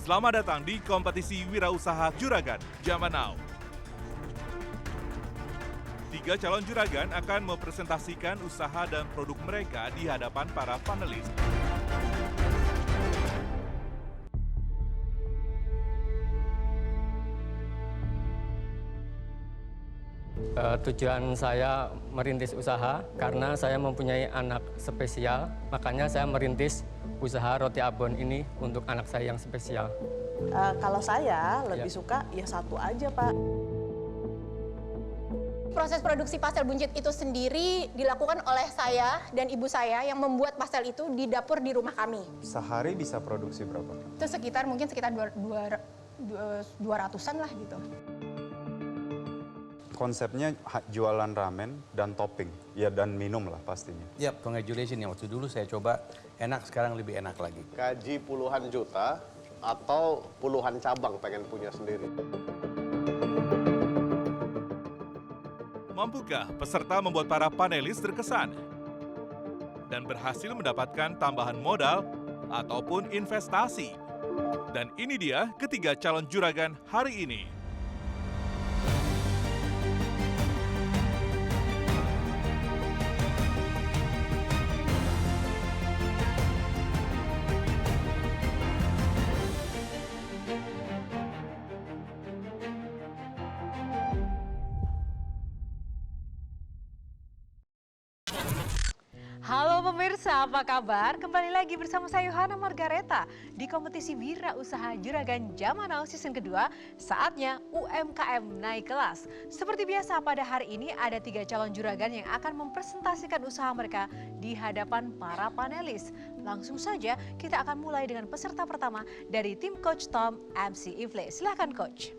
Selamat datang di kompetisi wirausaha juragan Zaman Now. 3 calon juragan akan mempresentasikan usaha dan produk mereka di hadapan para panelis. Tujuan saya merintis usaha karena saya mempunyai anak spesial, makanya saya merintis usaha roti abon ini untuk anak saya yang spesial. Kalau saya lebih suka ya satu aja, Pak. Proses produksi pastel buncit itu sendiri dilakukan oleh saya dan ibu saya yang membuat pastel itu di dapur di rumah kami. Sehari bisa produksi berapa? Itu sekitar 200-an lah gitu. Konsepnya jualan ramen dan topping, ya dan minum lah pastinya. Yap, congratulations yang waktu dulu saya coba enak, sekarang lebih enak lagi. Gaji puluhan juta atau puluhan cabang pengen punya sendiri. Mampukah peserta membuat para panelis terkesan dan berhasil mendapatkan tambahan modal ataupun investasi? Dan ini dia ketiga calon juragan hari ini. Halo pemirsa, apa kabar? Kembali lagi bersama saya Yohana Margareta di kompetisi Wira Usaha Juragan Zaman Now season kedua. Saatnya UMKM naik kelas. Seperti biasa pada hari ini ada 3 calon juragan yang akan mempresentasikan usaha mereka di hadapan para panelis. Langsung saja kita akan mulai dengan peserta pertama dari tim Coach Tom MC Ifle. Silahkan Coach.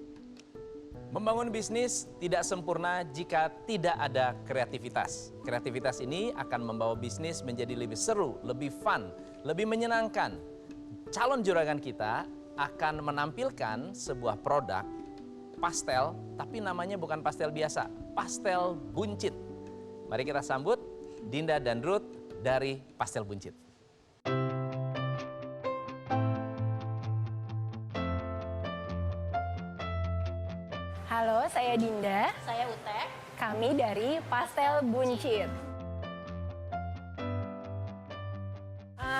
Membangun bisnis tidak sempurna jika tidak ada kreativitas. Kreativitas ini akan membawa bisnis menjadi lebih seru, lebih fun, lebih menyenangkan. Calon juragan kita akan menampilkan sebuah produk pastel, tapi namanya bukan pastel biasa, pastel buncit. Mari kita sambut Dinda dan Ruth dari Pastel Buncit. Halo, saya Dinda. Saya Utek. Kami dari Pastel Buncit.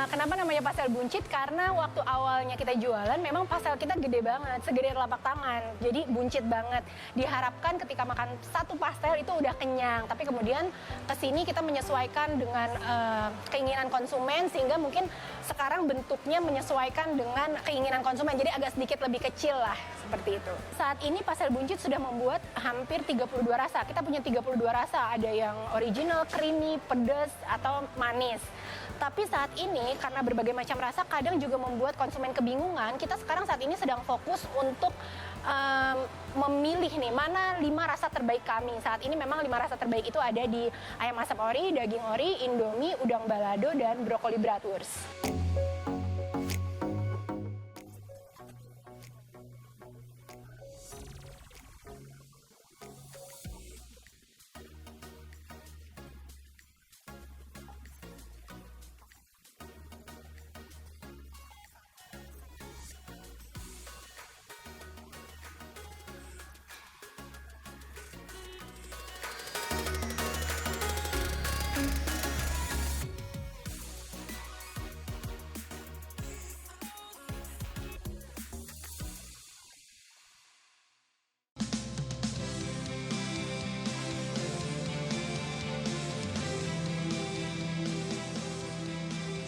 Kenapa namanya pastel buncit? Karena waktu awalnya kita jualan memang pastel kita gede banget, segede telapak tangan. Jadi buncit banget. Diharapkan ketika makan satu pastel itu udah kenyang. Tapi kemudian kesini kita menyesuaikan dengan keinginan konsumen sehingga mungkin sekarang bentuknya menyesuaikan dengan keinginan konsumen. Jadi agak sedikit lebih kecil lah seperti itu. Saat ini pastel buncit sudah membuat hampir 32 rasa. Kita punya 32 rasa. Ada yang original, creamy, pedas, atau manis. Tapi saat ini karena berbagai macam rasa kadang juga membuat konsumen kebingungan. Kita sekarang saat ini sedang fokus untuk memilih nih mana 5 rasa terbaik kami. Saat ini memang 5 rasa terbaik itu ada di ayam asap ori, daging ori, indomie, udang balado, dan brokoli bratwurst.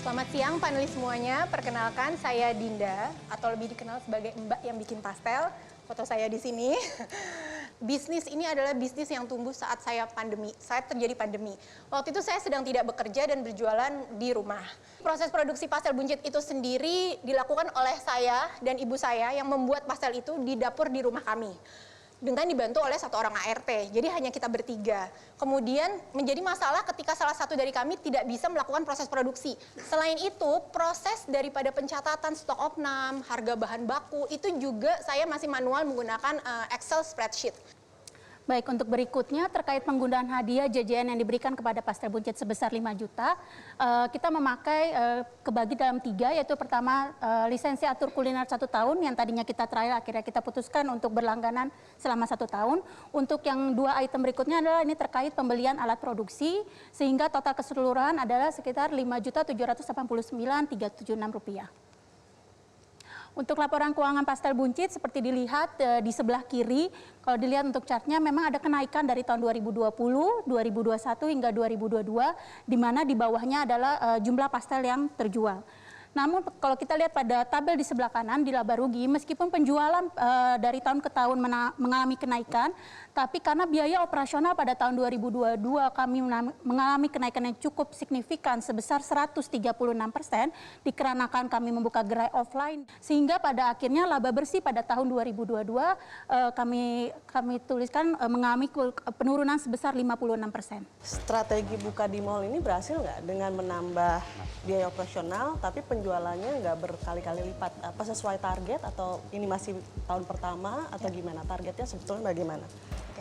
Selamat siang panelis semuanya, perkenalkan saya Dinda atau lebih dikenal sebagai Mbak yang bikin pastel. Foto saya di sini. Bisnis ini adalah bisnis yang tumbuh saat terjadi pandemi. Waktu itu saya sedang tidak bekerja dan berjualan di rumah. Proses produksi pastel buncit itu sendiri dilakukan oleh saya dan ibu saya yang membuat pastel itu di dapur di rumah kami. Dengan dibantu oleh 1 orang ART, jadi hanya kita bertiga. Kemudian menjadi masalah ketika salah satu dari kami tidak bisa melakukan proses produksi. Selain itu, proses daripada pencatatan stok opnam, harga bahan baku, itu juga saya masih manual menggunakan Excel spreadsheet. Baik, untuk berikutnya terkait penggunaan hadiah JJN yang diberikan kepada pastel buncit sebesar 5 juta, kita memakai kebagi dalam 3, yaitu pertama lisensi atur kuliner 1 tahun yang tadinya kita trial, akhirnya kita putuskan untuk berlangganan selama 1 tahun. Untuk yang 2 item berikutnya adalah ini terkait pembelian alat produksi, sehingga total keseluruhan adalah sekitar Rp5.789.376. Untuk laporan keuangan pastel buncit seperti dilihat di sebelah kiri, kalau dilihat untuk chartnya memang ada kenaikan dari tahun 2020, 2021 hingga 2022, di mana di bawahnya adalah jumlah pastel yang terjual. Namun kalau kita lihat pada tabel di sebelah kanan di laba rugi, meskipun penjualan dari tahun ke tahun mengalami kenaikan, tapi karena biaya operasional pada tahun 2022 kami mengalami kenaikan yang cukup signifikan sebesar 136%, dikarenakan kami membuka gerai offline, sehingga pada akhirnya laba bersih pada tahun 2022 kami tuliskan mengalami penurunan sebesar 56%. Strategi buka di mall ini berhasil nggak dengan menambah biaya operasional, tapi penjualannya nggak berkali-kali lipat? Apa sesuai target atau ini masih tahun pertama atau gimana? Targetnya sebetulnya bagaimana? Oke,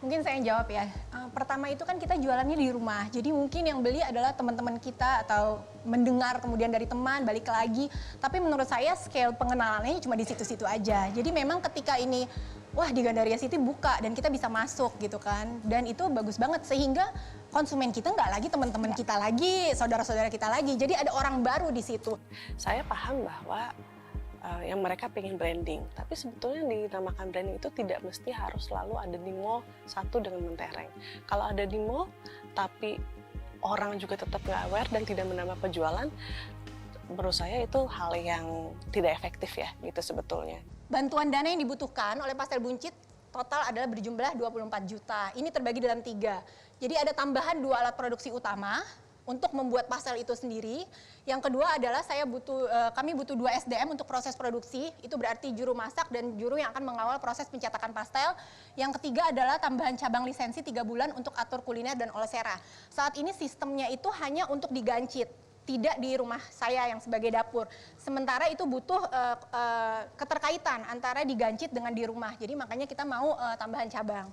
mungkin saya yang jawab ya. Pertama itu kan kita jualannya di rumah, jadi mungkin yang beli adalah teman-teman kita atau mendengar kemudian dari teman, balik lagi. Tapi menurut saya scale pengenalannya cuma di situ-situ aja. Jadi memang ketika ini, wah di Gandaria City buka dan kita bisa masuk gitu kan. Dan itu bagus banget sehingga konsumen kita nggak lagi teman-teman kita lagi, saudara-saudara kita lagi. Jadi ada orang baru di situ. Saya paham bahwa yang mereka pengen branding, tapi sebetulnya dinamakan branding itu tidak mesti harus selalu ada di mall satu dengan mentereng. Kalau ada di mall, tapi orang juga tetap nggak aware dan tidak menambah penjualan, menurut saya itu hal yang tidak efektif ya, gitu sebetulnya. Bantuan dana yang dibutuhkan oleh Pastel Buncit total adalah berjumlah 24 juta. Ini terbagi dalam 3. Jadi ada tambahan 2 alat produksi utama untuk membuat pastel itu sendiri. Yang kedua adalah kami butuh 2 SDM untuk proses produksi. Itu berarti juru masak dan juru yang akan mengawal proses pencetakan pastel. Yang ketiga adalah tambahan cabang lisensi 3 bulan untuk atur kuliner dan olesera. Saat ini sistemnya itu hanya untuk digancit, tidak di rumah saya yang sebagai dapur. Sementara itu butuh keterkaitan antara digancit dengan di rumah. Jadi makanya kita mau tambahan cabang.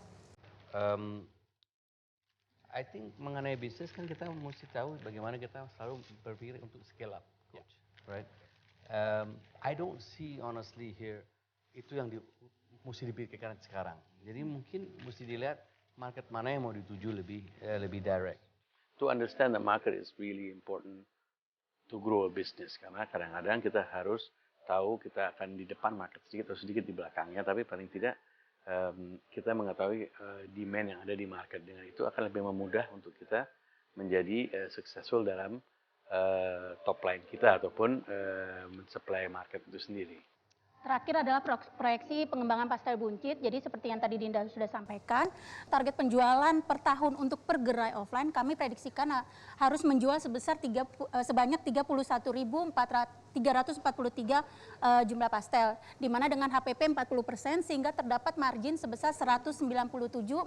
I think mengenai bisnis kan kita mesti tahu bagaimana kita selalu berpikir untuk scale up, coach, right? I don't see honestly here itu yang mesti dipikirkan sekarang. Jadi mungkin mesti dilihat market mana yang mau dituju lebih direct. To understand the market is really important to grow a business, karena kadang-kadang kita harus tahu kita akan di depan market sedikit atau sedikit di belakangnya, tapi paling tidak kita mengetahui demand yang ada di market. Dengan itu akan lebih memudah untuk kita menjadi successful dalam top line kita ataupun mensupply market itu sendiri. Terakhir adalah proyeksi pengembangan pastel buncit. Jadi seperti yang tadi Dinda sudah sampaikan, target penjualan per tahun untuk per gerai offline kami prediksikan harus menjual sebanyak 31.343 jumlah pastel, di mana dengan HPP 40% sehingga terdapat margin sebesar 197.460.886.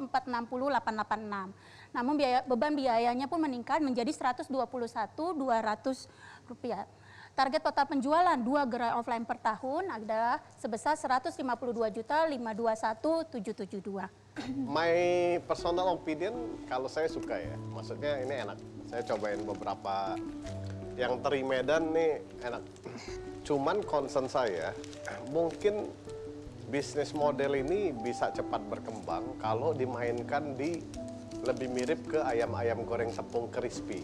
Namun beban biayanya pun meningkat menjadi Rp121.200. Target total penjualan 2 gerai offline per tahun adalah sebesar 152.521.772. My personal opinion, kalau saya suka ya, maksudnya ini enak. Saya cobain beberapa yang teri Medan nih enak. Cuman concern saya, mungkin bisnis model ini bisa cepat berkembang kalau dimainkan di lebih mirip ke ayam-ayam goreng tepung crispy.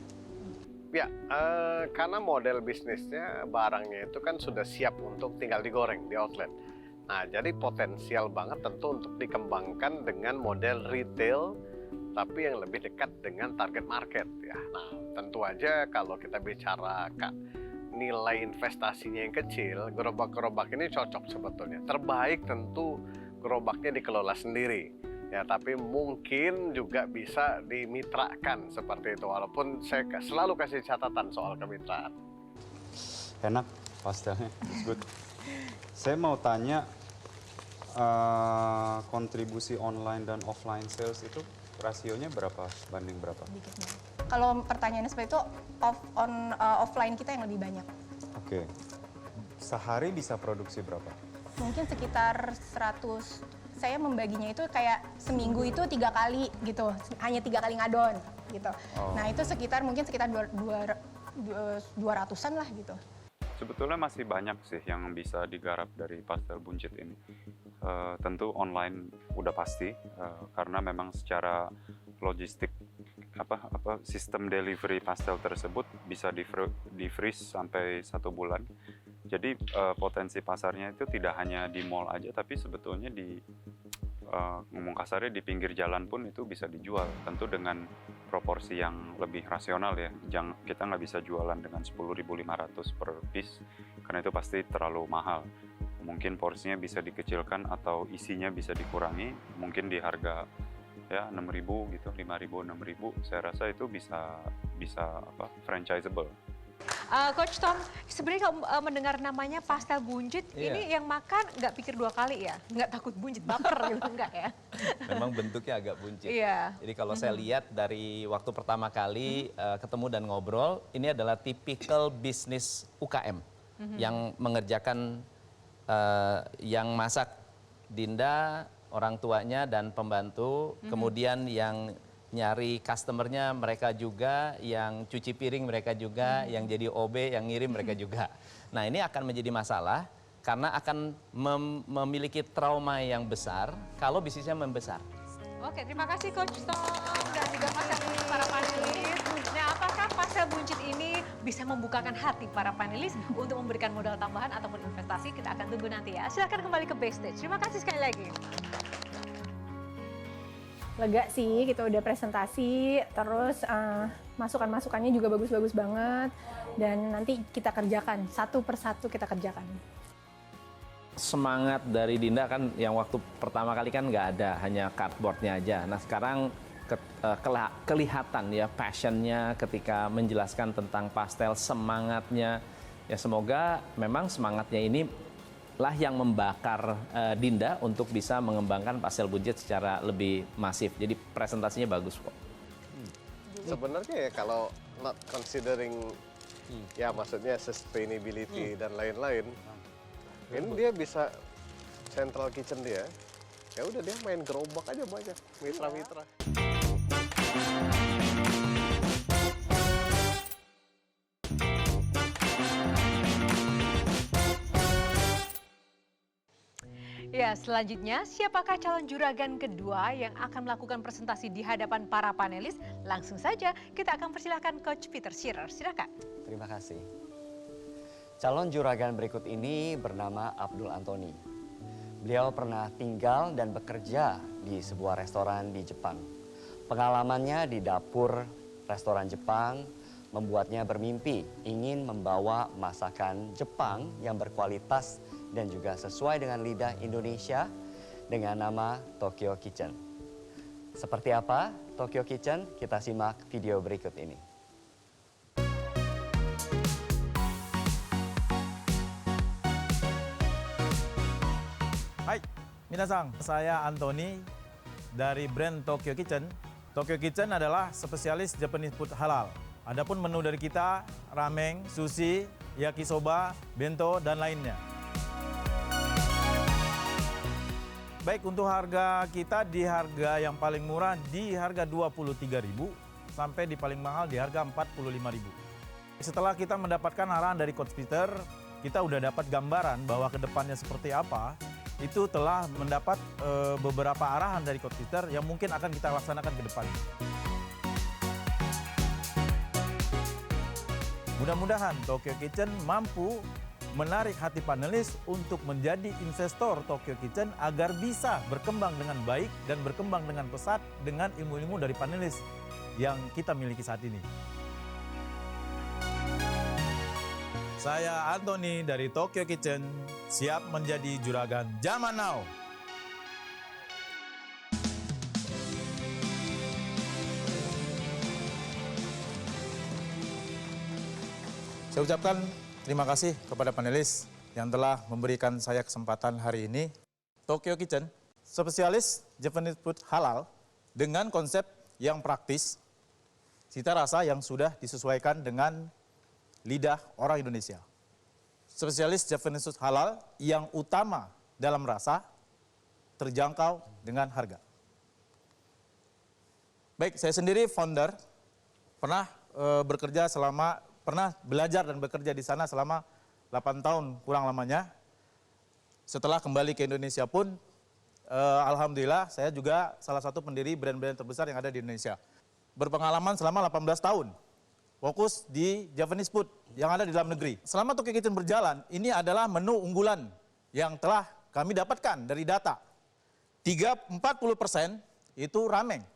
Ya, karena model bisnisnya, barangnya itu kan sudah siap untuk tinggal digoreng di outlet. Nah, jadi potensial banget tentu untuk dikembangkan dengan model retail, tapi yang lebih dekat dengan target market ya. Nah, tentu aja kalau kita bicara nilai investasinya yang kecil, gerobak-gerobak ini cocok sebetulnya. Terbaik tentu gerobaknya dikelola sendiri. Ya, tapi mungkin juga bisa dimitrakan seperti itu, walaupun saya selalu kasih catatan soal kemitraan. Enak pastelnya, it's good. Saya mau tanya, kontribusi online dan offline sales itu rasionya berapa banding berapa? Kalau pertanyaannya seperti itu, offline kita yang lebih banyak. Oke. Sehari bisa produksi berapa? Mungkin sekitar 100 saya membaginya itu kayak seminggu itu 3 kali gitu, hanya 3 kali ngadon gitu. Nah itu sekitar 200-an lah gitu. Sebetulnya masih banyak sih yang bisa digarap dari pastel buncit ini. Tentu online udah pasti, karena memang secara logistik sistem delivery pastel tersebut bisa di-freeze sampai 1 bulan. Jadi potensi pasarnya itu tidak hanya di mall aja, tapi sebetulnya di ngomong kasarnya di pinggir jalan pun itu bisa dijual. Tentu dengan proporsi yang lebih rasional ya. Kita nggak bisa jualan dengan 10.500 per piece, karena itu pasti terlalu mahal. Mungkin porsinya bisa dikecilkan atau isinya bisa dikurangi, mungkin di harga ya 6.000 gitu, 5.000, 6.000, saya rasa itu bisa franchisable. Coach Tom, sebenarnya kalau mendengar namanya pastel buncit, ini yang makan nggak pikir 2 kali ya? Nggak takut buncit, baper gitu, enggak ya? Memang bentuknya agak buncit. Iya. Jadi kalau saya lihat dari waktu pertama kali ketemu dan ngobrol, ini adalah tipikal bisnis UKM yang mengerjakan, yang masak Dinda, orang tuanya dan pembantu, kemudian yang nyari customernya mereka juga, yang cuci piring mereka juga, yang jadi OB, yang ngirim mereka juga. Nah ini akan menjadi masalah karena akan memiliki trauma yang besar kalau bisnisnya membesar. Oke, terima kasih Coach Tom dan juga para panelis. Nah, apakah pastel buncit ini bisa membukakan hati para panelis untuk memberikan modal tambahan ataupun investasi? Kita akan tunggu nanti ya. Silahkan kembali ke backstage. Terima kasih sekali lagi. Lega sih, kita udah presentasi, terus masukan-masukannya juga bagus-bagus banget, dan nanti kita kerjakan, satu persatu kita kerjakan. Semangat dari Dinda kan yang waktu pertama kali kan nggak ada, hanya cardboardnya aja. Nah sekarang kelihatan ya passionnya ketika menjelaskan tentang pastel, semangatnya. Ya semoga memang semangatnya ini lah yang membakar Dinda untuk bisa mengembangkan pastel buncit secara lebih masif. Jadi presentasinya bagus kok. Sebenarnya ya kalau not considering ya maksudnya sustainability dan lain-lain, ini dia bisa central kitchen dia. Ya udah dia main gerobak aja banyak mitra-mitra. Ya, selanjutnya siapakah calon juragan kedua yang akan melakukan presentasi di hadapan para panelis? Langsung saja kita akan persilahkan Coach Peter Shearer. Silakan. Terima kasih. Calon juragan berikut ini bernama Abdul Antoni. Beliau pernah tinggal dan bekerja di sebuah restoran di Jepang. Pengalamannya di dapur restoran Jepang membuatnya bermimpi ingin membawa masakan Jepang yang berkualitas dan juga sesuai dengan lidah Indonesia dengan nama Tokyo Kitchen. Seperti apa Tokyo Kitchen? Kita simak video berikut ini. Hai, minasan, saya Antoni dari brand Tokyo Kitchen. Tokyo Kitchen adalah spesialis Japanese food halal. Adapun menu dari kita, ramen, sushi, yakisoba, bento, dan lainnya. Baik, untuk harga kita di harga yang paling murah di harga 23.000 sampai di paling mahal di harga 45.000. Setelah kita mendapatkan arahan dari Coach Peter, kita udah dapat gambaran bahwa kedepannya seperti apa. Itu telah mendapat beberapa arahan dari Coach Peter yang mungkin akan kita laksanakan ke depan. Mudah-mudahan Tokyo Kitchen mampu menarik hati panelis untuk menjadi investor Tokyo Kitchen agar bisa berkembang dengan baik dan berkembang dengan pesat dengan ilmu-ilmu dari panelis yang kita miliki saat ini. Saya Antoni dari Tokyo Kitchen, siap menjadi juragan zaman now. Saya ucapkan terima kasih kepada panelis yang telah memberikan saya kesempatan hari ini. Tokyo Kitchen, spesialis Japanese food halal dengan konsep yang praktis, cita rasa yang sudah disesuaikan dengan lidah orang Indonesia. Spesialis Japanese food halal yang utama dalam rasa, terjangkau dengan harga. Baik, saya sendiri founder, pernah belajar dan bekerja di sana selama 8 tahun kurang lamanya. Setelah kembali ke Indonesia pun, alhamdulillah saya juga salah satu pendiri brand-brand terbesar yang ada di Indonesia. Berpengalaman selama 18 tahun, fokus di Japanese food yang ada di dalam negeri. Selama Tokyo Kitchen berjalan, ini adalah menu unggulan yang telah kami dapatkan dari data. 40% itu ramen,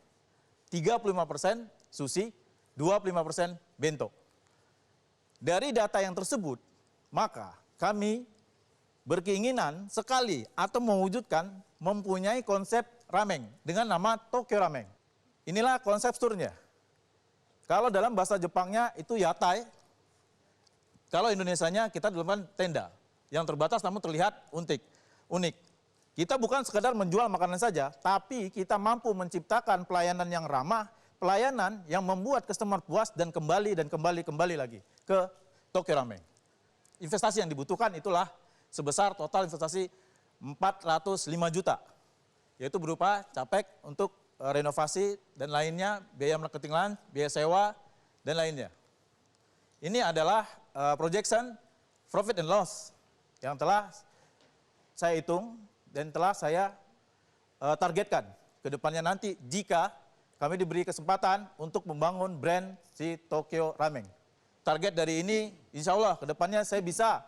35% sushi, 25% bento. Dari data yang tersebut, maka kami berkeinginan sekali atau mewujudkan mempunyai konsep ramen dengan nama Tokyo Ramen. Inilah konsep store-nya. Kalau dalam bahasa Jepangnya itu yatai, kalau Indonesianya kita dalam tenda yang terbatas namun terlihat unik. Kita bukan sekedar menjual makanan saja, tapi kita mampu menciptakan pelayanan yang ramah, pelayanan yang membuat customer puas dan kembali lagi ke Tokyo Ramen. Investasi yang dibutuhkan itulah sebesar total investasi 405 juta, yaitu berupa capek untuk renovasi dan lainnya, biaya marketing lain, biaya sewa, dan lainnya. Ini adalah projection profit and loss yang telah saya hitung dan telah saya targetkan ke depannya nanti jika kami diberi kesempatan untuk membangun brand si Tokyo Ramen. Target dari ini, insya Allah ke depannya saya bisa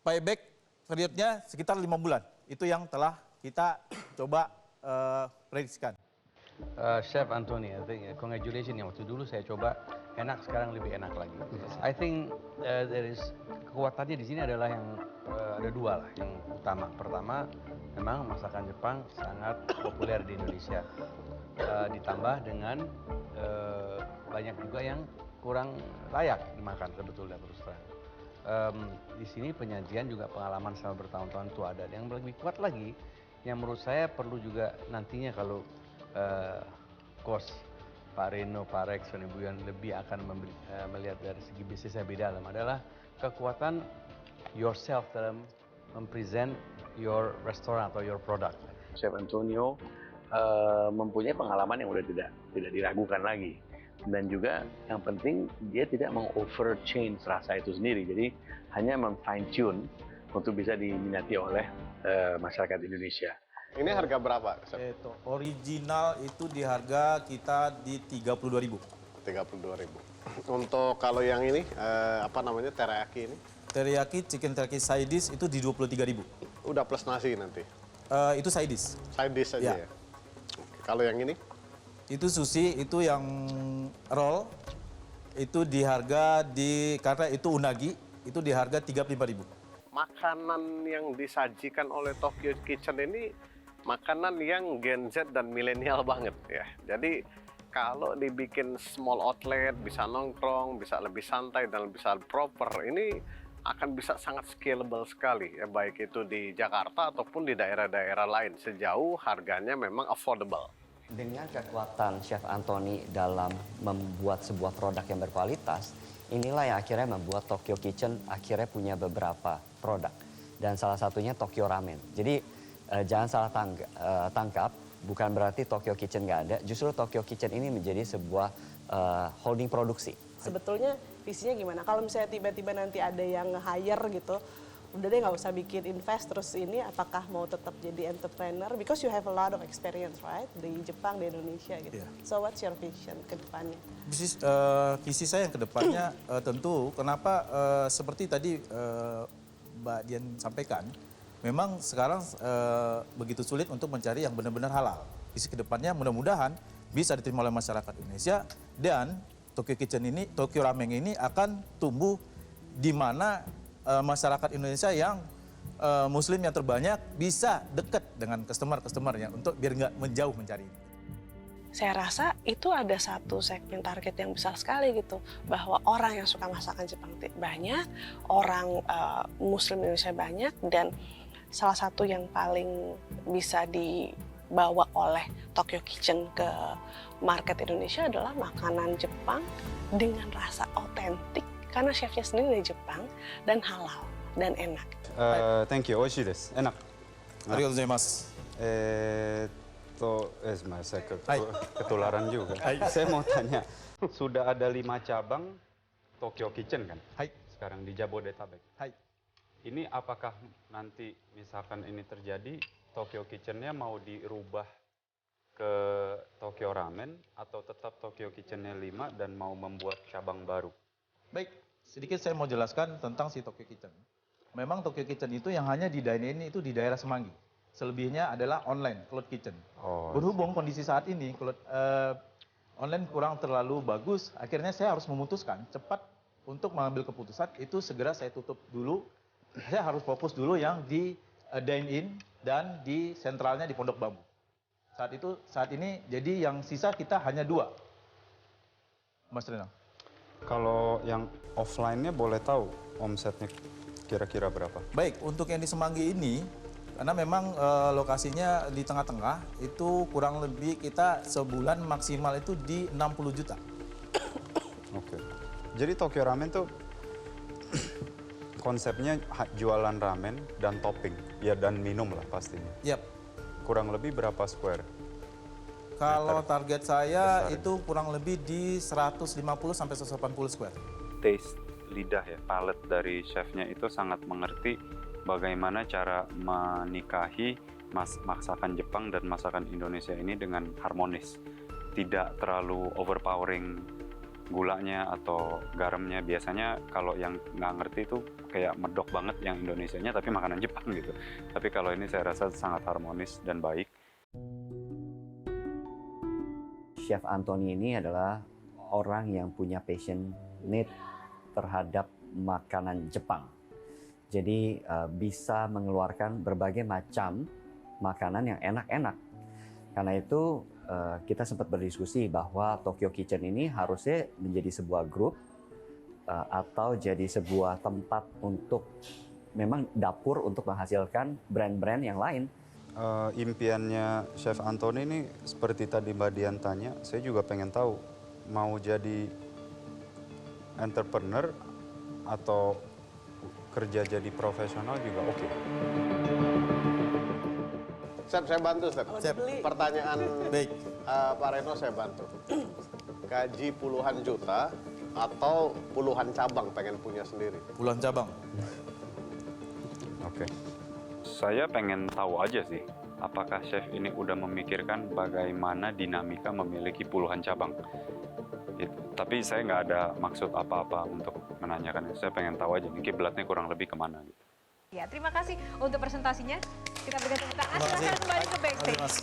payback periodnya sekitar 5 bulan. Itu yang telah kita coba prediksikan. Chef Anthony, I think congratulations yang waktu dulu saya coba enak, sekarang lebih enak lagi. I think kekuatannya di sini adalah yang ada dua lah yang utama. Pertama, memang masakan Jepang sangat populer di Indonesia. Ditambah dengan banyak juga yang kurang layak dimakan sebetulnya terus terang. Di sini penyajian juga pengalaman selama bertahun-tahun itu ada. Yang lebih kuat lagi, yang menurut saya perlu juga nantinya kalau cost Pak Reno, Pak Rex, dan Ibu Yan lebih akan melihat dari segi bisnisnya lebih dalam adalah kekuatan yourself dalam mempresent your restaurant atau your product. Chef Antonio mempunyai pengalaman yang udah tidak diragukan lagi, dan juga yang penting dia tidak meng-over change rasa itu sendiri, jadi hanya mem-fine tune untuk bisa diminati oleh masyarakat Indonesia. Ini harga berapa? Itu original itu di harga kita di 32.000. 32.000. Untuk kalau yang ini apa namanya teriyaki ini? Teriyaki chicken teriyaki side dish itu di 23.000. Udah plus nasi nanti. Itu side dish. Side dish saja ya. Kalau yang ini? Itu sushi, itu yang roll itu di harga karena itu unagi itu di harga 35.000. Makanan yang disajikan oleh Tokyo Kitchen ini makanan yang Gen Z dan milenial banget ya. Jadi kalau dibikin small outlet, bisa nongkrong, bisa lebih santai dan bisa proper, ini akan bisa sangat scalable sekali ya, baik itu di Jakarta ataupun di daerah-daerah lain sejauh harganya memang affordable. Dengan kekuatan Chef Anthony dalam membuat sebuah produk yang berkualitas, inilah yang akhirnya membuat Tokyo Kitchen akhirnya punya beberapa produk. Dan salah satunya Tokyo Ramen. Jadi jangan salah tangkap, bukan berarti Tokyo Kitchen nggak ada. Justru Tokyo Kitchen ini menjadi sebuah holding produksi. Sebetulnya visinya gimana? Kalau misalnya tiba-tiba nanti ada yang nge-hire gitu, udah deh nggak usah bikin invest terus ini, apakah mau tetap jadi entrepreneur? Because you have a lot of experience, right? Di Jepang, di Indonesia gitu. Yeah. So what's your vision ke depannya? Visi saya yang ke depannya tentu kenapa seperti tadi Mbak Dian sampaikan, memang sekarang begitu sulit untuk mencari yang benar-benar halal. Visi kedepannya mudah-mudahan bisa diterima oleh masyarakat Indonesia dan Tokyo Ramen ini akan tumbuh di mana masyarakat Indonesia yang Muslim yang terbanyak bisa dekat dengan customer-customernya untuk biar nggak menjauh mencari. Saya rasa itu ada satu segmen target yang besar sekali gitu, bahwa orang yang suka masakan Jepang banyak, orang Muslim Indonesia banyak, dan salah satu yang paling bisa dibawa oleh Tokyo Kitchen ke market Indonesia adalah makanan Jepang dengan rasa otentik karena chefnya sendiri dari Jepang dan halal dan enak. Thank you, 美味しいです。enak. Arigatou gozaimasu. Saya ketularan juga. Saya mau tanya, sudah ada 5 cabang Tokyo Kitchen kan? Sekarang di Jabodetabek. Ini apakah nanti misalkan ini terjadi, Tokyo Kitchen-nya mau dirubah ke Tokyo Ramen atau tetap Tokyo Kitchen-nya 5 dan mau membuat cabang baru? Baik, sedikit saya mau jelaskan tentang si Tokyo Kitchen. Memang Tokyo Kitchen itu yang hanya di dine-in itu di daerah Semanggi. Selebihnya adalah online, cloud kitchen. Berhubung kondisi saat ini online kurang terlalu bagus, akhirnya saya harus memutuskan cepat untuk mengambil keputusan itu segera saya tutup dulu. Saya harus fokus dulu yang di dine-in dan di sentralnya di Pondok Bambu. Saat ini jadi yang sisa kita hanya 2. Mas Renal. Kalau yang offline-nya boleh tahu omsetnya kira-kira berapa? Baik, untuk yang di Semanggi ini, karena memang lokasinya di tengah-tengah, itu kurang lebih kita sebulan maksimal itu di 60 juta. Oke. Jadi Tokyo Ramen tuh konsepnya jualan ramen dan topping, ya dan minum lah pastinya. Yap. Kurang lebih berapa square? Kalau target saya itu kurang lebih di 150 sampai 180 square. Taste lidah ya, palate dari chefnya itu sangat mengerti bagaimana cara menikahi masakan Jepang dan masakan Indonesia ini dengan harmonis. Tidak terlalu overpowering gulanya atau garamnya. Biasanya kalau yang nggak ngerti itu kayak medok banget yang Indonesianya tapi makanan Jepang gitu. Tapi kalau ini saya rasa sangat harmonis dan baik. Chef Anthony ini adalah orang yang punya passionate terhadap makanan Jepang. Jadi bisa mengeluarkan berbagai macam makanan yang enak-enak. Karena itu kita sempat berdiskusi bahwa Tokyo Kitchen ini harusnya menjadi sebuah grup atau jadi sebuah tempat untuk memang dapur untuk menghasilkan brand-brand yang lain. Impiannya Chef Anthony ini seperti tadi Mbak Dian tanya, saya juga pengen tahu mau jadi entrepreneur atau kerja jadi profesional juga oke. Saya bantu, Chef. Pertanyaan baik. Pak Reno saya bantu. Gaji puluhan juta atau puluhan cabang pengen punya sendiri? Puluhan cabang. Oke. Saya pengen tahu aja sih, apakah chef ini udah memikirkan bagaimana dinamika memiliki puluhan cabang. Tapi saya nggak ada maksud apa-apa untuk menanyakan. Saya pengen tahu aja nih kiblatnya kurang lebih kemana. Gitu. Ya, terima kasih untuk presentasinya. Kita berikan tepuk tangan. Silakan kembali ke backstage.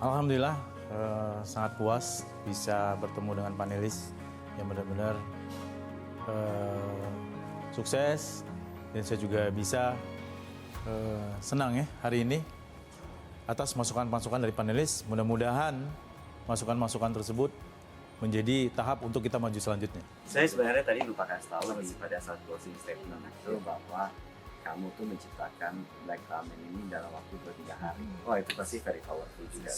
Alhamdulillah sangat puas bisa bertemu dengan panelis yang benar-benar sukses, dan saya juga bisa senang ya hari ini atas masukan-masukan dari panelis. Mudah-mudahan masukan-masukan tersebut menjadi tahap untuk kita maju selanjutnya. Saya sebenarnya tadi lupa kasih tahu pada saat closing statement itu bahwa kamu tuh menciptakan Black Ramen ini dalam waktu 2-3 hari. Oh, itu pasti very powerful juga.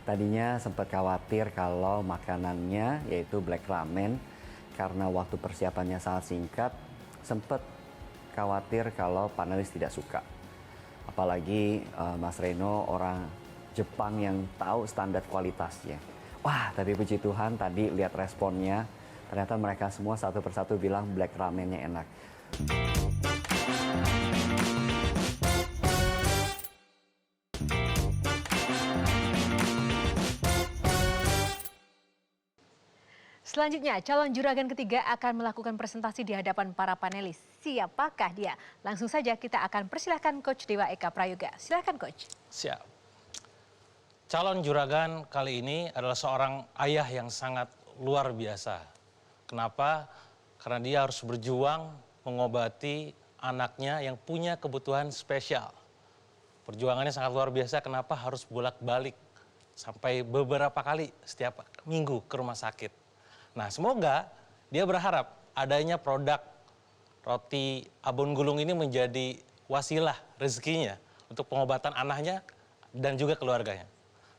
Tadinya sempat khawatir kalau makanannya yaitu Black Ramen karena waktu persiapannya sangat singkat, sempat khawatir kalau panelis tidak suka. Apalagi Mas Reno orang Jepang yang tahu standar kualitasnya. Wah, tapi puji Tuhan tadi lihat responnya, ternyata mereka semua satu persatu bilang Black Ramennya enak. Selanjutnya, calon juragan ketiga akan melakukan presentasi di hadapan para panelis. Siapakah dia? Langsung saja kita akan persilahkan Coach Dewa Eka Prayoga. Silakan Coach. Siap. Calon juragan kali ini adalah seorang ayah yang sangat luar biasa. Kenapa? Karena dia harus berjuang mengobati anaknya yang punya kebutuhan spesial. Perjuangannya sangat luar biasa, kenapa harus bolak-balik sampai beberapa kali setiap minggu ke rumah sakit. Nah, semoga dia berharap adanya produk roti abon gulung ini menjadi wasilah rezekinya untuk pengobatan anaknya dan juga keluarganya.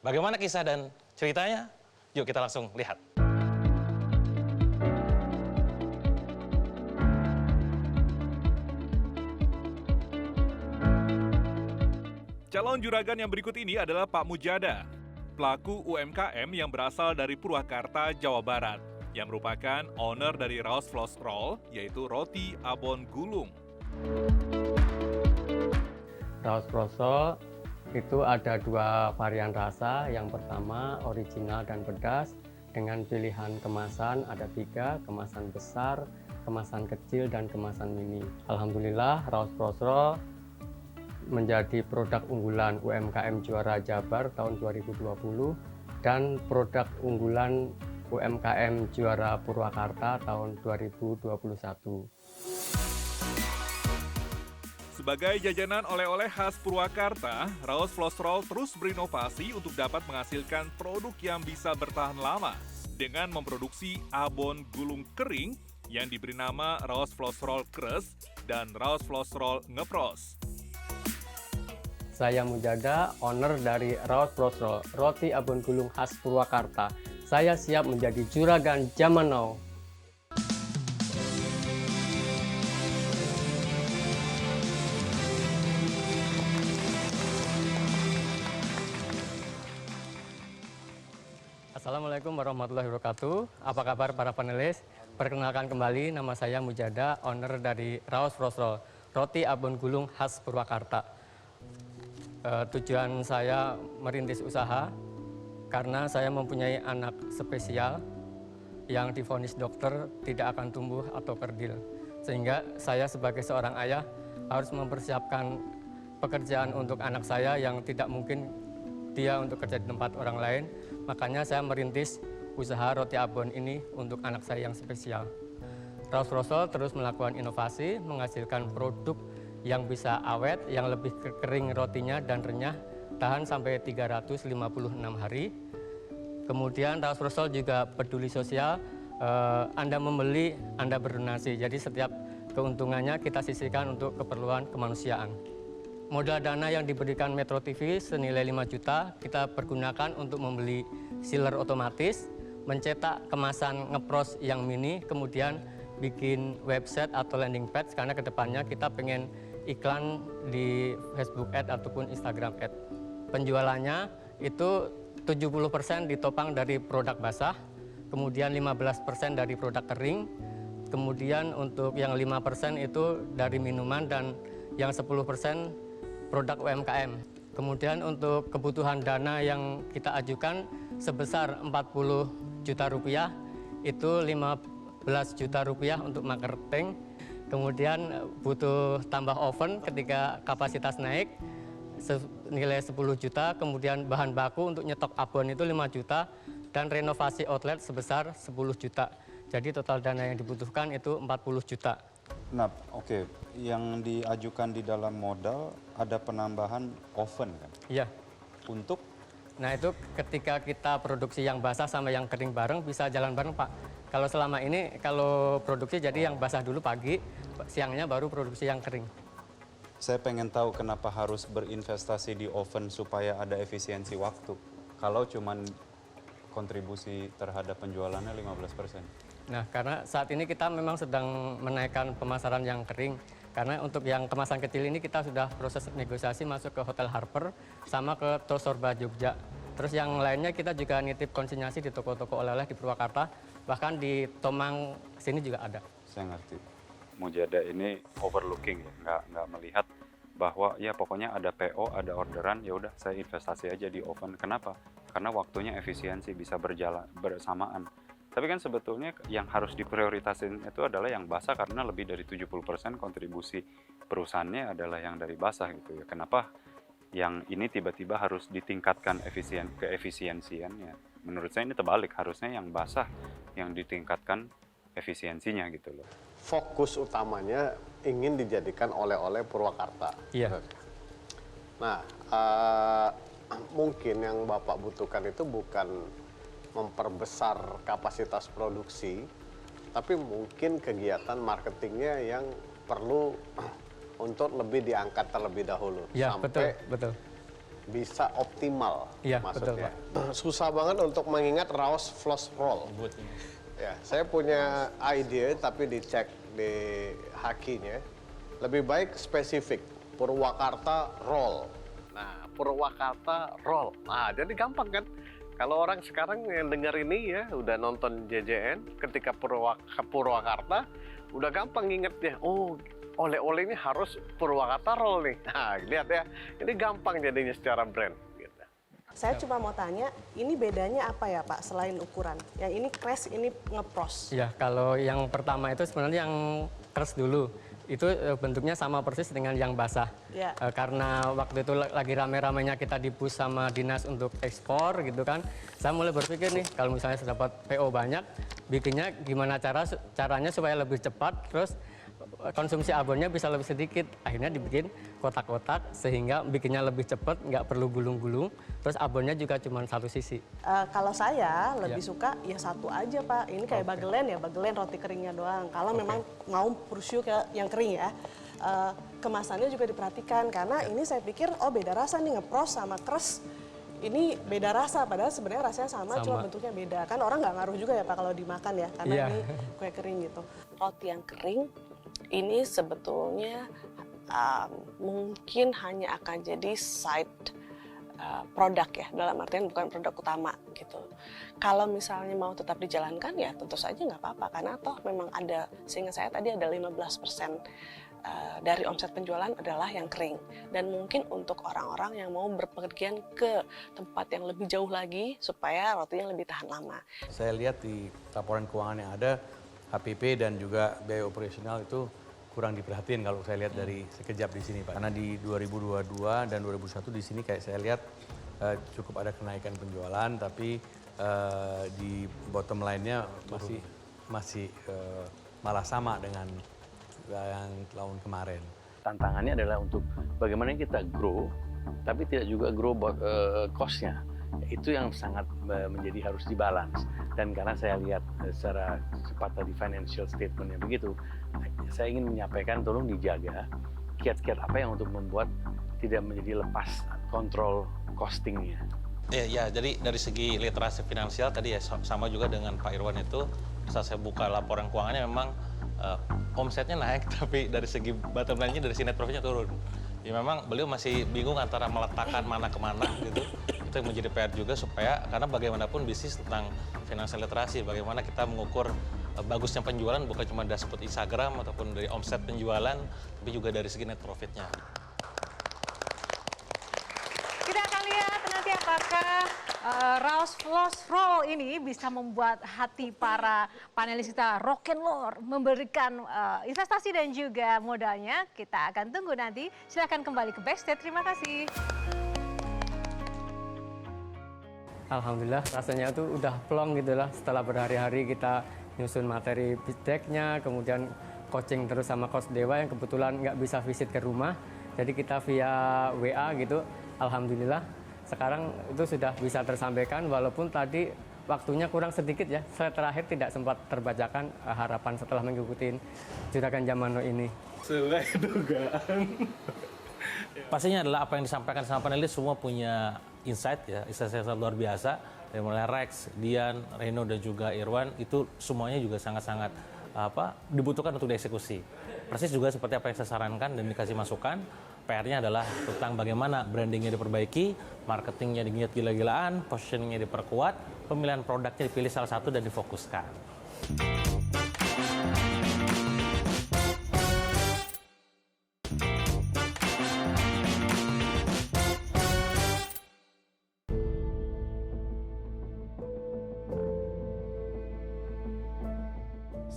Bagaimana kisah dan ceritanya? Yuk kita langsung lihat. Calon juragan yang berikut ini adalah Pak Mujada, pelaku UMKM yang berasal dari Purwakarta, Jawa Barat, yang merupakan owner dari Raos Floss Roll, yaitu roti abon gulung. Raos Floss Roll itu ada 2 varian rasa. Yang pertama original dan pedas dengan pilihan kemasan ada 3, kemasan besar, kemasan kecil, dan kemasan mini. Alhamdulillah Raos Floss Roll menjadi produk unggulan UMKM Juara Jabar tahun 2020 dan produk unggulan UMKM Juara Purwakarta tahun 2021. Sebagai jajanan oleh-oleh khas Purwakarta, Raos Floss Roll terus berinovasi untuk dapat menghasilkan produk yang bisa bertahan lama dengan memproduksi abon gulung kering yang diberi nama Raos Floss Roll Crush dan Raos Floss Roll Ngepros. Saya Mujada, owner dari Raos Floss Roll, roti abon gulung khas Purwakarta. Saya siap menjadi juragan zaman now. Assalamualaikum warahmatullahi wabarakatuh. Apa kabar para panelis? Perkenalkan kembali, nama saya Mujada, owner dari Raos Floss Roll, roti abon gulung khas Purwakarta. Tujuan saya merintis usaha karena saya mempunyai anak spesial yang divonis dokter tidak akan tumbuh atau kerdil. Sehingga saya sebagai seorang ayah harus mempersiapkan pekerjaan untuk anak saya yang tidak mungkin dia untuk kerja di tempat orang lain. Makanya saya merintis usaha roti abon ini untuk anak saya yang spesial. Raos Floss Roll terus melakukan inovasi, menghasilkan produk yang bisa awet, yang lebih kering rotinya dan renyah, tahan sampai 356 hari. Kemudian Raos Floss Roll juga peduli sosial, Anda membeli, Anda berdonasi. Jadi setiap keuntungannya kita sisihkan untuk keperluan kemanusiaan. Modal dana yang diberikan Metro TV senilai 5 juta kita pergunakan untuk membeli sealer otomatis, mencetak kemasan ngepros yang mini, kemudian bikin website atau landing page karena kedepannya kita pengen iklan di Facebook Ad ataupun Instagram Ad. Penjualannya itu 70% ditopang dari produk basah, kemudian 15% dari produk kering, kemudian untuk yang 5% itu dari minuman dan yang 10% produk UMKM. Kemudian untuk kebutuhan dana yang kita ajukan sebesar 40 juta rupiah, itu 15 juta rupiah untuk marketing. Kemudian butuh tambah oven ketika kapasitas naik, nilai 10 juta. Kemudian bahan baku untuk nyetok abon itu 5 juta dan renovasi outlet sebesar 10 juta. Jadi total dana yang dibutuhkan itu 40 juta. Nah, oke. Yang diajukan di dalam modal ada penambahan oven kan? Iya. Untuk? Nah itu ketika kita produksi yang basah sama yang kering bareng bisa jalan bareng Pak. Kalau selama ini kalau produksi jadi yang basah dulu pagi, siangnya baru produksi yang kering. Saya pengen tahu kenapa harus berinvestasi di oven supaya ada efisiensi waktu. Kalau cuman kontribusi terhadap penjualannya 15%. Nah, karena saat ini kita memang sedang menaikkan pemasaran yang kering. Karena untuk yang kemasan kecil ini kita sudah proses negosiasi masuk ke Hotel Harper sama ke Tosorba Jogja. Terus yang lainnya kita juga nitip konsinyasi di toko-toko oleh-oleh di Purwakarta, bahkan di Tomang sini juga ada. Saya ngerti. Mujada ini overlooking ya, nggak melihat bahwa ya pokoknya ada PO, ada orderan, ya udah saya investasi aja di oven. Kenapa? Karena waktunya efisiensi bisa berjalan bersamaan. Tapi kan sebetulnya yang harus diprioritasin itu adalah yang basah karena lebih dari 70% kontribusi perusahaannya adalah yang dari basah gitu ya. Kenapa yang ini tiba-tiba harus ditingkatkan keefisiensiannya? Menurut saya ini terbalik, harusnya yang basah yang ditingkatkan efisiensinya gitu loh. Fokus utamanya ingin dijadikan oleh-oleh Purwakarta. Iya. Nah, mungkin yang Bapak butuhkan itu bukan memperbesar kapasitas produksi, tapi mungkin kegiatan marketingnya yang perlu untuk lebih diangkat terlebih dahulu. Ya, sampai betul. bisa optimal ya, maksudnya. Betul, Pak. Susah banget untuk mengingat Raos Floss Roll. Ya, saya punya ide tapi dicek di Hakinya. Lebih baik spesifik Purwakarta Roll. Nah, Purwakarta Roll. Nah, jadi gampang kan? Kalau orang sekarang yang dengar ini ya, udah nonton JJN, ketika Purwakarta, udah gampang ingetnya. Oh, oleh-oleh ini harus Purwakarta Roll nih. Nah, lihat ya, ini gampang jadinya secara brand. Gitu. Saya cuma mau tanya, ini bedanya apa ya Pak, selain ukuran? Yang ini crash, ini ngepros. Ya, kalau yang pertama itu sebenarnya yang crash dulu. Itu bentuknya sama persis dengan yang basah. Ya. Karena waktu itu lagi rame-ramenya kita di-push sama dinas untuk ekspor gitu kan. Saya mulai berpikir nih, kalau misalnya saya dapat PO banyak, bikinnya gimana caranya supaya lebih cepat, terus konsumsi abonnya bisa lebih sedikit. Akhirnya dibikin kotak-kotak sehingga bikinnya lebih cepat, nggak perlu gulung-gulung. Terus abonnya juga cuma satu sisi. Kalau saya lebih suka ya satu aja Pak. Ini kayak bagelen ya, bagelen roti keringnya doang. Kalau memang mau pursu kayak yang kering ya. Kemasannya juga diperhatikan karena ini saya pikir oh beda rasa nih ngepros sama crush. Ini beda rasa, padahal sebenarnya rasanya sama, cuma bentuknya beda. Kan orang nggak ngaruh juga ya Pak kalau dimakan ya, karena ini kue kering gitu. Roti yang kering ini sebetulnya mungkin hanya akan jadi side produk ya, dalam artian bukan produk utama gitu. Kalau misalnya mau tetap dijalankan ya tentu saja nggak apa-apa, karena toh memang ada, seingat saya tadi ada 15% dari omset penjualan adalah yang kering. Dan mungkin untuk orang-orang yang mau berpergian ke tempat yang lebih jauh lagi supaya rotinya lebih tahan lama. Saya lihat di laporan keuangan yang ada, HPP dan juga biaya operasional itu kurang diperhatiin kalau saya lihat dari sekejap di sini Pak. Karena di 2022 dan 2021 di sini kayak saya lihat cukup ada kenaikan penjualan, tapi di bottom line-nya masih malah sama dengan yang tahun kemarin. Tantangannya adalah untuk bagaimana kita grow, tapi tidak juga grow cost-nya. Itu yang sangat menjadi harus dibalance. Dan karena saya lihat secara cepat tadi financial statement-nya begitu, saya ingin menyampaikan tolong dijaga kiat-kiat apa yang untuk membuat tidak menjadi lepas kontrol costing-nya. Ya, jadi dari segi literasi finansial tadi ya sama juga dengan Pak Irwan itu, saat saya buka laporan keuangannya memang omsetnya naik, tapi dari segi bottom line-nya, dari segi net profit-nya turun. Ya memang beliau masih bingung antara meletakkan mana ke mana gitu. Itu yang menjadi PR juga supaya, karena bagaimanapun bisnis tentang financial literasi, bagaimana kita mengukur bagusnya penjualan bukan cuma dashboard Instagram ataupun dari omset penjualan, tapi juga dari segi net profit-nya. Kita akan lihat nanti apakah Raus Floss Roll ini bisa membuat hati para panelis kita rock and roll, memberikan investasi dan juga modalnya. Kita akan tunggu nanti. Silakan kembali ke backstage. Terima kasih. Alhamdulillah rasanya itu udah plong gitu lah setelah berhari-hari kita nyusun materi pitch deck-nya, kemudian coaching terus sama Coach Dewa yang kebetulan nggak bisa visit ke rumah. Jadi kita via WA gitu, alhamdulillah sekarang itu sudah bisa tersampaikan walaupun tadi waktunya kurang sedikit ya. Saya terakhir tidak sempat terbacakan harapan setelah mengikuti Juragan Zaman Now ini. Sesuai dugaan. Pastinya adalah apa yang disampaikan sama panelis semua punya insight ya, insight luar biasa. Dari mulai Rex, Dian, Reno dan juga Irwan itu semuanya juga sangat-sangat dibutuhkan untuk dieksekusi. Persis juga seperti apa yang saya sarankan dan dikasih masukan. PR-nya adalah tentang bagaimana brandingnya diperbaiki, marketingnya digiat gila-gilaan, positioningnya diperkuat, pemilihan produknya dipilih salah satu dan difokuskan.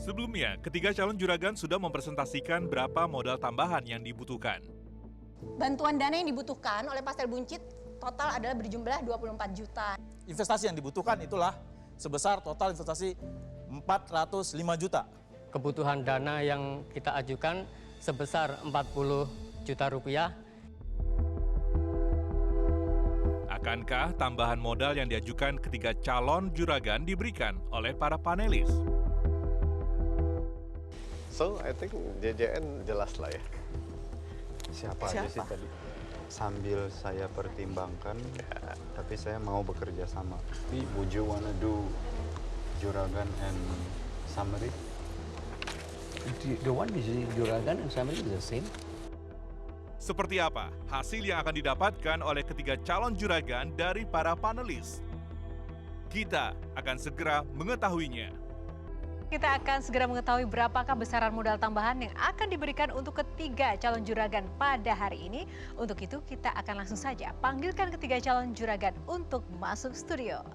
Sebelumnya, ketiga calon juragan sudah mempresentasikan berapa modal tambahan yang dibutuhkan. Bantuan dana yang dibutuhkan oleh Pastel Buncit total adalah berjumlah 24 juta. Investasi yang dibutuhkan itulah sebesar total investasi 405 juta. Kebutuhan dana yang kita ajukan sebesar 40 juta rupiah. Akankah tambahan modal yang diajukan ketiga calon juragan diberikan oleh para panelis? So, I think JJN jelas lah ya. Siapa aja sih tadi? Sambil saya pertimbangkan, tapi saya mau bekerja sama. Would you wanna do Juragan and Summary? The one is Juragan and Summary is the same. Seperti apa hasil yang akan didapatkan oleh ketiga calon juragan dari para panelis? Kita akan segera mengetahuinya. Kita akan segera mengetahui berapakah besaran modal tambahan yang akan diberikan untuk ketiga calon juragan pada hari ini. Untuk itu kita akan langsung saja panggilkan ketiga calon juragan untuk masuk studio.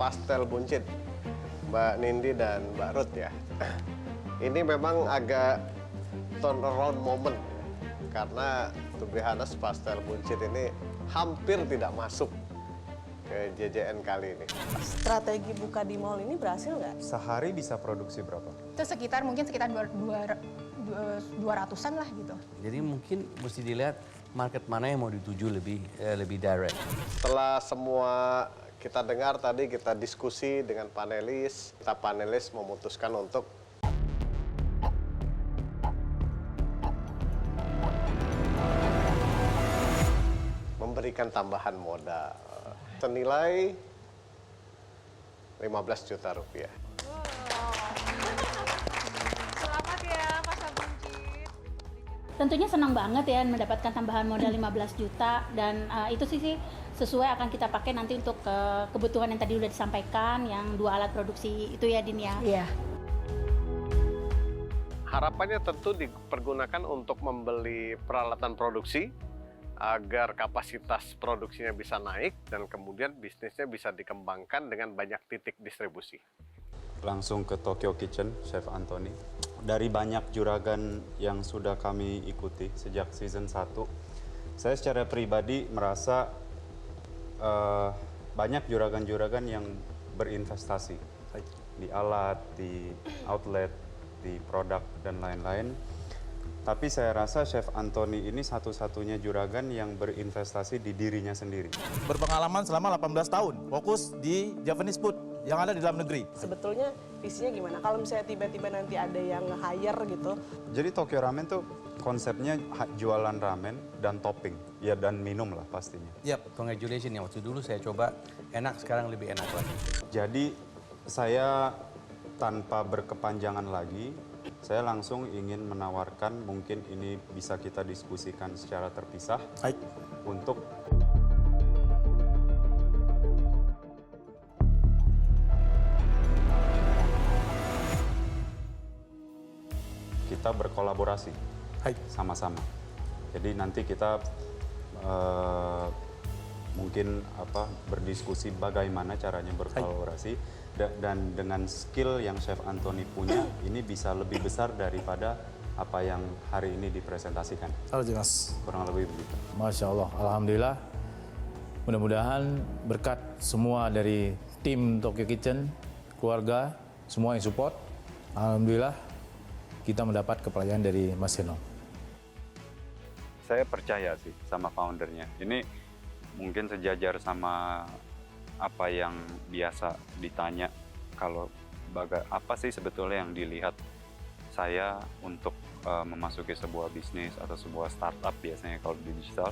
Pastel buncit, Mbak Nindi dan Mbak Ruth ya. Ini memang agak turnaround moment karena to be honest, pastel buncit ini hampir tidak masuk ke JJN kali ini. Strategi buka di mall ini berhasil nggak? Sehari bisa produksi berapa? Itu mungkin sekitar 200-an lah gitu. Jadi mungkin mesti dilihat market mana yang mau dituju lebih direct. Setelah semua kita dengar tadi, kita diskusi dengan panelis, kita panelis memutuskan untuk memberikan tambahan modal senilai 15 juta rupiah. Selamat ya Pastel Buncit. Tentunya senang banget ya mendapatkan tambahan modal 15 juta dan itu sih sesuai akan kita pakai nanti untuk kebutuhan yang tadi udah disampaikan, yang 2 alat produksi itu ya Din ya. Iya. Harapannya tentu dipergunakan untuk membeli peralatan produksi agar kapasitas produksinya bisa naik dan kemudian bisnisnya bisa dikembangkan dengan banyak titik distribusi. Langsung ke Tokyo Kitchen, Chef Anthony. Dari banyak juragan yang sudah kami ikuti sejak season 1, saya secara pribadi merasa banyak juragan-juragan yang berinvestasi di alat, di outlet, di produk, dan lain-lain. Tapi saya rasa Chef Anthony ini satu-satunya juragan yang berinvestasi di dirinya sendiri. Berpengalaman selama 18 tahun, fokus di Japanese food yang ada di dalam negeri. Sebetulnya visinya gimana? Kalau misalnya tiba-tiba nanti ada yang nge-hire gitu. Jadi Tokyo Ramen tuh konsepnya jualan ramen dan topping, ya dan minum lah pastinya. Yap, congratulations yang waktu dulu saya coba enak, sekarang lebih enak lagi. Jadi saya tanpa berkepanjangan lagi, saya langsung ingin menawarkan, mungkin ini bisa kita diskusikan secara terpisah. Baik. Untuk kita berkolaborasi sama-sama. Jadi nanti kita mungkin berdiskusi bagaimana caranya berkolaborasi dan dengan skill yang Chef Anthony punya ini bisa lebih besar daripada apa yang hari ini dipresentasikan. Jelas. Kurang lebih begitu. Masya Allah, Alhamdulillah. Mudah-mudahan berkat semua dari tim Tokyo Kitchen, keluarga, semua yang support. Alhamdulillah kita mendapat kepercayaan dari Mas Heno. Saya percaya sih sama foundernya. Ini mungkin sejajar sama apa yang biasa ditanya, kalau apa sih sebetulnya yang dilihat saya untuk memasuki sebuah bisnis atau sebuah startup, biasanya kalau di digital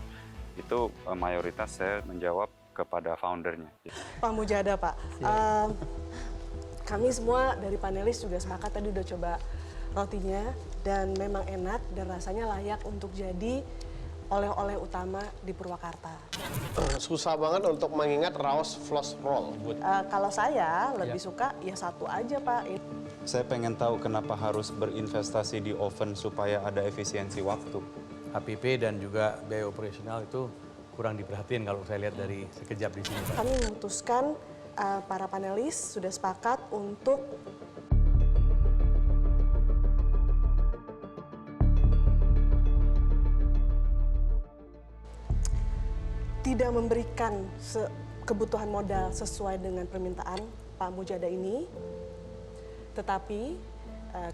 itu mayoritas saya menjawab kepada foundernya. Pak Mujada Pak, kami semua dari panelis juga sepakat tadi udah coba rotinya dan memang enak dan rasanya layak untuk jadi oleh-oleh utama di Purwakarta. Susah banget untuk mengingat Raos Floss Roll. Kalau saya lebih suka ya satu aja Pak. Saya pengen tahu kenapa harus berinvestasi di oven supaya ada efisiensi waktu. HPP dan juga biaya operasional itu kurang diperhatiin kalau saya lihat dari sekejap di sini, Pak. Kami memutuskan para panelis sudah sepakat untuk tidak memberikan kebutuhan modal sesuai dengan permintaan Pak Mujada ini, tetapi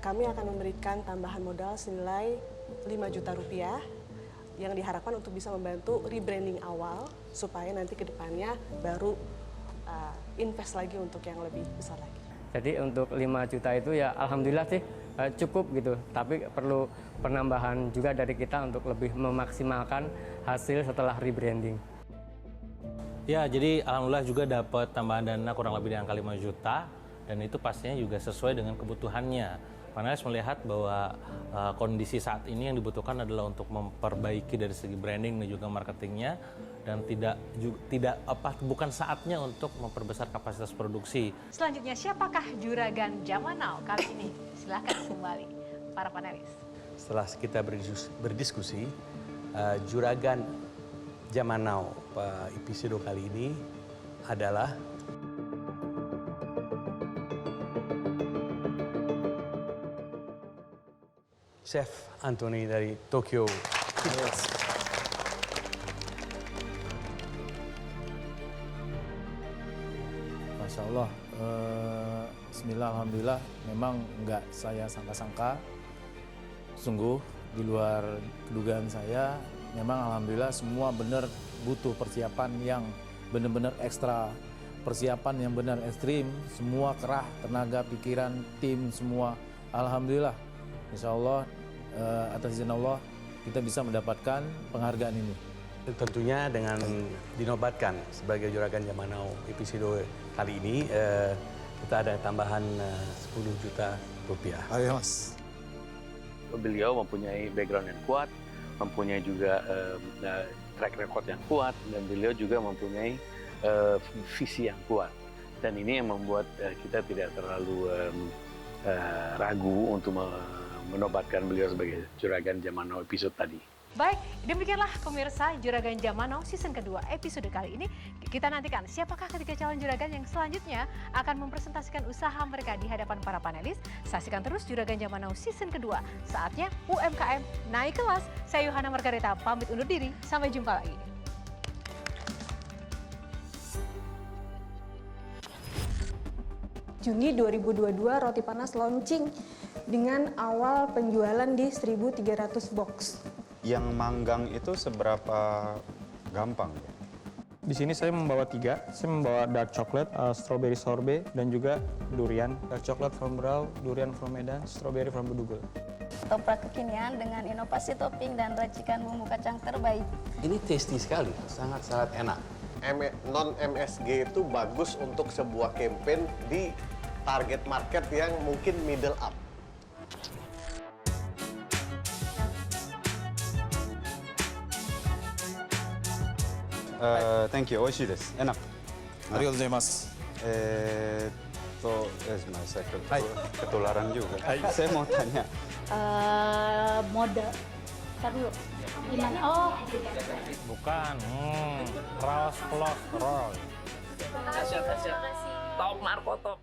kami akan memberikan tambahan modal senilai 5 juta rupiah yang diharapkan untuk bisa membantu rebranding awal supaya nanti ke depannya baru invest lagi untuk yang lebih besar lagi. Jadi untuk 5 juta itu ya alhamdulillah sih cukup gitu, tapi perlu penambahan juga dari kita untuk lebih memaksimalkan hasil setelah rebranding. Ya, jadi alhamdulillah juga dapat tambahan dana kurang lebih di angka 5 juta dan itu pastinya juga sesuai dengan kebutuhannya. Panelis melihat bahwa kondisi saat ini yang dibutuhkan adalah untuk memperbaiki dari segi branding dan juga marketingnya dan bukan saatnya untuk memperbesar kapasitas produksi. Selanjutnya, siapakah juragan Zaman Now kali ini? Silahkan kembali para panelis. Setelah kita berdiskusi, juragan Zaman Now episode kali ini adalah Chef Anthony dari Tokyo. Masya Allah, bismillah, alhamdulillah, memang nggak saya sangka-sangka, sungguh di luar kedugaan saya, memang alhamdulillah semua benar butuh persiapan yang benar-benar ekstra, persiapan yang benar ekstrim, semua kerah, tenaga, pikiran, tim, semua, alhamdulillah, insya Allah, atas izin Allah, kita bisa mendapatkan penghargaan ini. Tentunya dengan dinobatkan sebagai juragan Zaman Now episode kali ini, kita ada tambahan 10 juta rupiah. Ayo Mas. Beliau mempunyai background yang kuat, mempunyai juga track record yang kuat, dan beliau juga mempunyai visi yang kuat. Dan ini yang membuat kita tidak terlalu ragu untuk menobatkan beliau sebagai juragan Zaman Now episode tadi. Baik, demikianlah pemirsa Juragan Zaman Now season kedua episode kali ini. Kita nantikan siapakah ketiga calon juragan yang selanjutnya akan mempresentasikan usaha mereka di hadapan para panelis. Saksikan terus Juragan Zaman Now season kedua. Saatnya UMKM naik kelas. Saya Yohana Margareta pamit undur diri. Sampai jumpa lagi. Juni 2022 Roti Panas launching dengan awal penjualan di 1.300 box. Yang manggang itu seberapa gampang? Di sini saya membawa 3. Saya membawa dark chocolate, strawberry sorbet, dan juga durian. Dark chocolate from Brau, durian from Medan, strawberry from Bedugul. Toprak kekinian dengan inovasi topping dan racikan bumbu kacang terbaik. Ini tasty sekali, sangat-sangat enak. Non-MSG itu bagus untuk sebuah campaign di target market yang mungkin middle up. Thank you, 美味しいです。enak. ありがとうございます。Is my second. Ketularan juga. Saya mau tanya. Mode. Ntar dulu. Gimana? Oh. Bukan, raos kolesterol. Top Marco top.